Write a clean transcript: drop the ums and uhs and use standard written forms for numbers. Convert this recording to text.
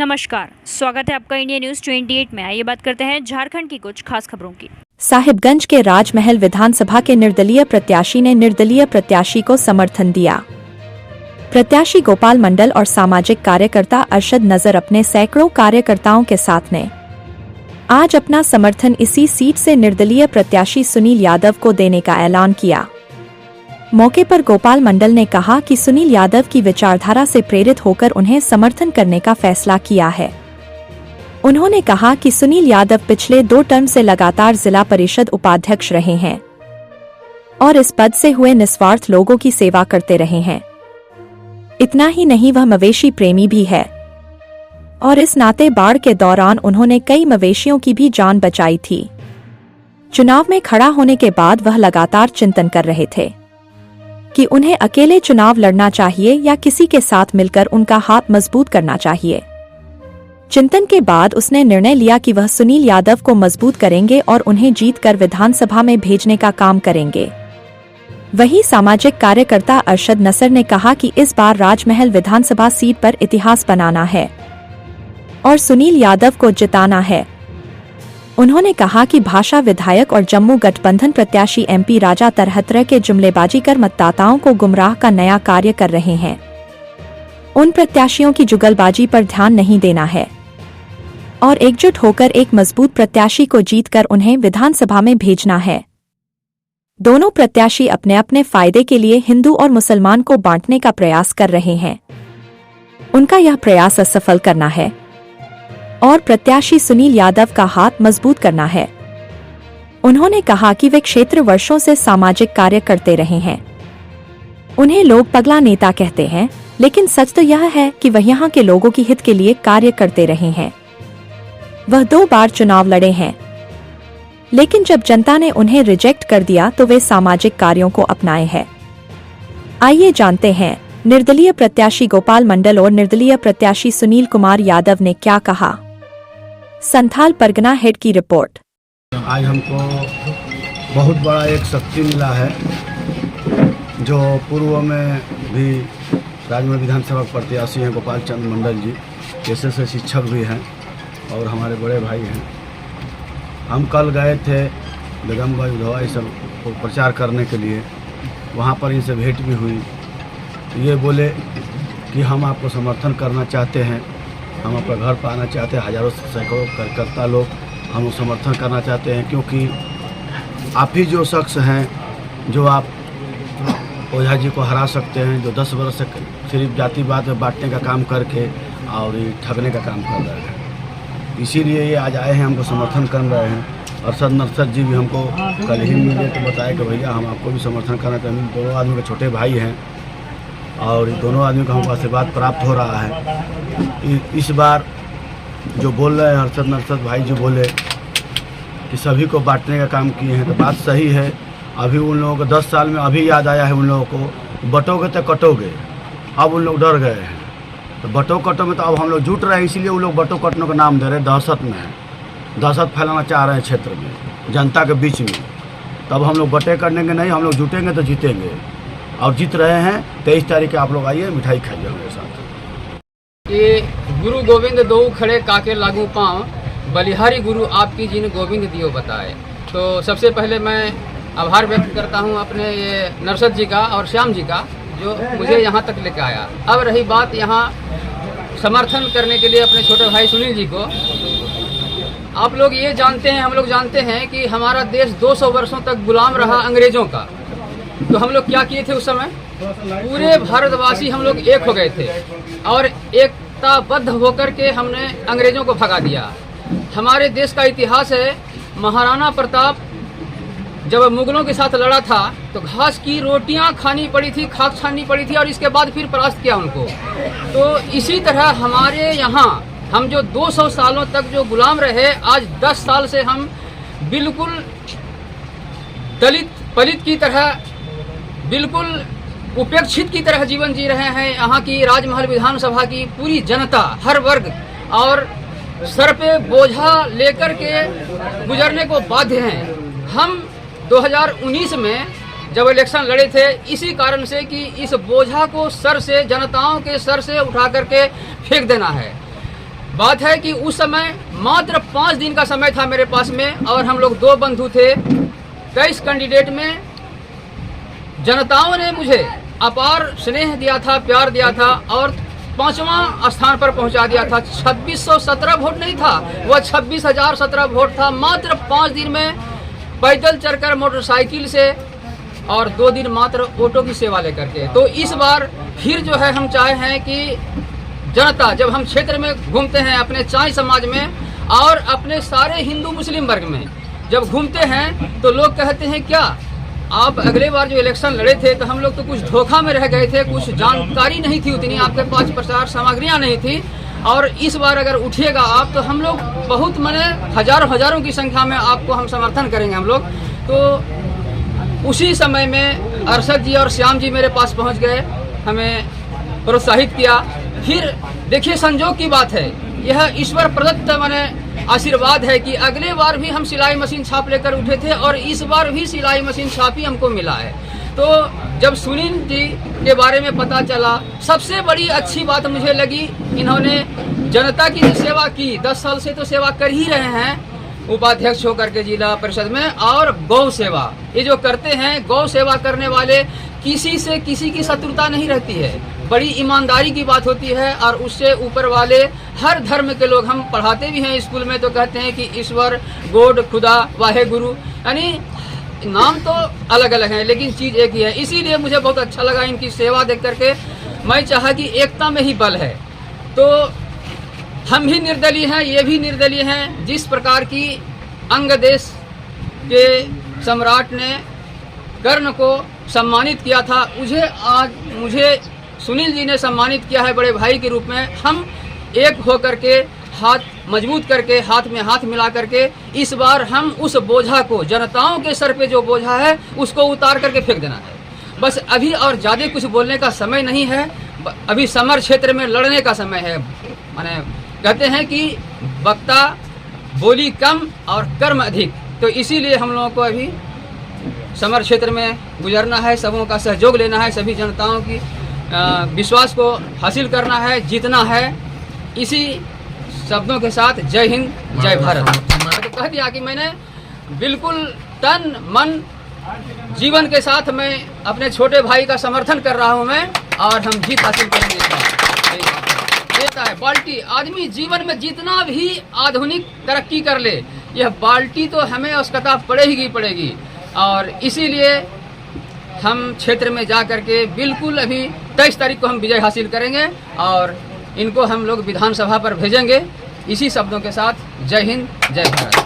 नमस्कार, स्वागत है आपका इंडिया न्यूज 28 में। आइए बात करते हैं झारखंड की कुछ खास खबरों की। साहिबगंज के राजमहल विधानसभा के निर्दलीय प्रत्याशी ने निर्दलीय प्रत्याशी को समर्थन दिया। प्रत्याशी गोपाल मंडल और सामाजिक कार्यकर्ता अरशद नजर अपने सैकड़ों कार्यकर्ताओं के साथ ने आज अपना समर्थन इसी सीट से निर्दलीय प्रत्याशी सुनील यादव को देने का ऐलान किया। मौके पर गोपाल मंडल ने कहा कि सुनील यादव की विचारधारा से प्रेरित होकर उन्हें समर्थन करने का फैसला किया है। उन्होंने कहा कि सुनील यादव पिछले 2 टर्म से लगातार जिला परिषद उपाध्यक्ष रहे हैं और इस पद से हुए निस्वार्थ लोगों की सेवा करते रहे हैं। इतना ही नहीं, वह मवेशी प्रेमी भी है और इस नाते बाढ़ के दौरान उन्होंने कई मवेशियों की भी जान बचाई थी। चुनाव में खड़ा होने के बाद वह लगातार चिंतन कर रहे थे कि उन्हें अकेले चुनाव लड़ना चाहिए या किसी के साथ मिलकर उनका हाथ मजबूत करना चाहिए। चिंतन के बाद उसने निर्णय लिया कि वह सुनील यादव को मजबूत करेंगे और उन्हें जीतकर विधानसभा में भेजने का काम करेंगे। वहीं सामाजिक कार्यकर्ता अरशद नसर ने कहा कि इस बार राजमहल विधानसभा सीट पर इतिहास बनाना है और सुनील यादव को जिताना है। उन्होंने कहा कि भाषा विधायक और जम्मू गठबंधन प्रत्याशी MP राजा तरह के जुमलेबाजी कर मतदाताओं को गुमराह का नया कार्य कर रहे हैं। उन प्रत्याशियों की जुगलबाजी पर ध्यान नहीं देना है और एकजुट होकर एक मजबूत प्रत्याशी को जीतकर उन्हें विधानसभा में भेजना है। दोनों प्रत्याशी अपने अपने फायदे के लिए हिंदू और मुसलमान को बांटने का प्रयास कर रहे हैं। उनका यह प्रयास असफल करना है और प्रत्याशी सुनील यादव का हाथ मजबूत करना है। उन्होंने कहा कि वे क्षेत्र वर्षों से सामाजिक कार्य करते रहे हैं। उन्हें लोग पगला नेता कहते हैं, लेकिन सच तो यह है कि वह यहाँ के लोगों की हित के लिए कार्य करते रहे हैं। वह 2 बार चुनाव लड़े हैं, लेकिन जब जनता ने उन्हें रिजेक्ट कर दिया तो वे सामाजिक कार्यों को अपनाए हैं। आइए जानते हैं निर्दलीय प्रत्याशी गोपाल मंडल और निर्दलीय प्रत्याशी सुनील कुमार यादव ने क्या कहा। संथाल परगना हेड की रिपोर्ट। आज हमको बहुत बड़ा एक शक्ति मिला है, जो पूर्व में भी राजमहल विधानसभा प्रत्याशी हैं गोपाल चंद्र मंडल जी, पेशे से शिक्षक भी हैं और हमारे बड़े भाई हैं। हम कल गए थे बेगमगंज उधवा ये सब को प्रचार करने के लिए, वहाँ पर इनसे भेंट भी हुई। ये बोले कि हम आपको समर्थन करना चाहते हैं, हम आपका घर पाना चाहते हैं। हजारों सैकड़ों कार्यकर्ता लोग हम समर्थन करना चाहते हैं, क्योंकि आप ही जो शख्स हैं जो आप ओझा जी को हरा सकते हैं, जो 10 वर्ष से सिर्फ जातिवाद में बांटने का काम करके और ठगने का काम कर रहे हैं। इसीलिए ये आज आए हैं, हमको समर्थन कर रहे हैं। अरशद नसर जी भी हमको कल ही मिले तो बताया कि भैया हम आपको भी समर्थन करना चाहते हैं। दोनों आदमी के छोटे भाई हैं और दोनों आदमी का हमको आशीर्वाद प्राप्त हो रहा है। इस बार जो बोल रहे हैं अरशद नसर भाई जो बोले कि सभी को बांटने का काम किए हैं, तो बात सही है। अभी उन लोगों को 10 साल में अभी याद आया है उन लोगों को, बटोगे तो कटोगे। अब उन लोग डर गए हैं, तो बटो कटो में तो अब हम लोग जुट रहे हैं, इसीलिए वो लोग बटो कटने का नाम दे रहे हैं। दहशत में दहशत फैलाना चाह रहे हैं क्षेत्र में, जनता के बीच में। तब हम लोग बटे करने के नहीं, हम लोग जुटेंगे तो जीतेंगे और जीत रहे हैं। 23 तारीख आप लोग आइए, मिठाई खाइए हमारे साथ। ये गुरु गोविंद दो खड़े काके लागू पाँव, बलिहारी गुरु आपकी जिन गोविंद दियो बताए। तो सबसे पहले मैं आभार व्यक्त करता हूं अपने ये नरसद जी का और श्याम जी का, जो मुझे यहां तक लेकर आया। अब रही बात यहां समर्थन करने के लिए अपने छोटे भाई सुनील जी को, आप लोग ये जानते हैं, हम लोग जानते हैं कि हमारा देश 200 वर्षों तक गुलाम रहा अंग्रेजों का। तो हम लोग क्या किए थे उस समय? पूरे भारतवासी हम लोग एक हो गए थे और एकताबद्ध होकर के हमने अंग्रेजों को भगा दिया। हमारे देश का इतिहास है, महाराणा प्रताप जब मुगलों के साथ लड़ा था तो घास की रोटियां खानी पड़ी थी, खाक छाननी पड़ी थी और इसके बाद फिर परास्त किया उनको। तो इसी तरह हमारे यहाँ हम जो 200 सालों तक जो गुलाम रहे, आज 10 साल से हम बिल्कुल दलित पलित की तरह, बिल्कुल उपेक्षित की तरह जीवन जी रहे हैं। यहाँ की राजमहल विधानसभा की पूरी जनता, हर वर्ग और सर पे बोझा लेकर के गुजरने को बाध्य हैं। हम 2019 में जब इलेक्शन लड़े थे, इसी कारण से कि इस बोझा को सर से, जनताओं के सर से उठा करके फेंक देना है। बात है कि उस समय मात्र 5 दिन का समय था मेरे पास में, और हम लोग 2 बंधु थे। 23 कैंडिडेट में जनताओं ने मुझे अपार स्नेह दिया था, प्यार दिया था, और 5वां स्थान पर पहुंचा दिया था। 2617 वोट नहीं था, वह 26,017 वोट था, मात्र 5 दिन में पैदल चलकर, मोटरसाइकिल से, और 2 दिन मात्र ऑटो की सेवा लेकर के। तो इस बार फिर जो है हम चाहे हैं कि जनता, जब हम क्षेत्र में घूमते हैं अपने चाय समाज में और अपने सारे हिंदू मुस्लिम वर्ग में जब घूमते हैं, तो लोग कहते हैं क्या आप अगले बार जो इलेक्शन लड़े थे तो हम लोग तो कुछ धोखा में रह गए थे, कुछ जानकारी नहीं थी उतनी, आपके पास प्रचार सामग्रियां नहीं थी, और इस बार अगर उठिएगा आप तो हम लोग बहुत माने हजारों की संख्या में आपको हम समर्थन करेंगे हम लोग। तो उसी समय में अरशद जी और श्याम जी मेरे पास पहुंच गए, हमें प्रोत्साहित किया। फिर देखिए संजोग की बात है, यह ईश्वर प्रदत्त माने आशीर्वाद है कि अगले बार भी हम सिलाई मशीन छाप लेकर उठे थे, और इस बार भी सिलाई मशीन छाप ही हमको मिला है। तो जब सुनील जी के बारे में पता चला, सबसे बड़ी अच्छी बात मुझे लगी, इन्होंने जनता की जो सेवा की, 10 साल से तो सेवा कर ही रहे हैं उपाध्यक्ष होकर के जिला परिषद में, और गौ सेवा ये जो करते हैं, गौ सेवा करने वाले किसी से किसी की शत्रुता नहीं रहती है, बड़ी ईमानदारी की बात होती है, और उससे ऊपर वाले हर धर्म के लोग, हम पढ़ाते भी हैं स्कूल में तो कहते हैं कि ईश्वर, गॉड, खुदा, वाहे गुरु, यानी नाम तो अलग अलग हैं लेकिन चीज़ एक ही है। इसीलिए मुझे बहुत अच्छा लगा इनकी सेवा देख करके, मैं चाहा कि एकता में ही बल है। तो हम भी निर्दलीय हैं, ये भी निर्दलीय हैं। जिस प्रकार की अंग देश के सम्राट ने कर्ण को सम्मानित किया था, मुझे सुनील जी ने सम्मानित किया है बड़े भाई के रूप में। हम एक होकर के, हाथ मजबूत करके, हाथ में हाथ मिला करके, इस बार हम उस बोझा को, जनताओं के सर पे जो बोझा है उसको उतार करके फेंक देना है बस। अभी और ज़्यादा कुछ बोलने का समय नहीं है, अभी समर क्षेत्र में लड़ने का समय है। माने कहते हैं कि वक्ता बोली कम और कर्म अधिक, तो इसीलिए हम लोगों को अभी समर क्षेत्र में गुजरना है, सबों का सहयोग लेना है, सभी जनताओं की विश्वास को हासिल करना है, जीतना है। इसी शब्दों के साथ जय हिंद, जय भारत। तो कह दिया कि मैंने बिल्कुल तन मन जीवन के साथ मैं अपने छोटे भाई का समर्थन कर रहा हूं मैं, और हम जीत हासिल करेंगे। देता है बाल्टी, आदमी जीवन में जितना भी आधुनिक तरक्की कर ले, यह बाल्टी तो हमें आवश्यकता पड़ेगी। और इसीलिए हम क्षेत्र में जा करके बिल्कुल अभी 23 तारीख को हम विजय हासिल करेंगे, और इनको हम लोग विधानसभा पर भेजेंगे। इसी शब्दों के साथ जय हिंद, जय भारत।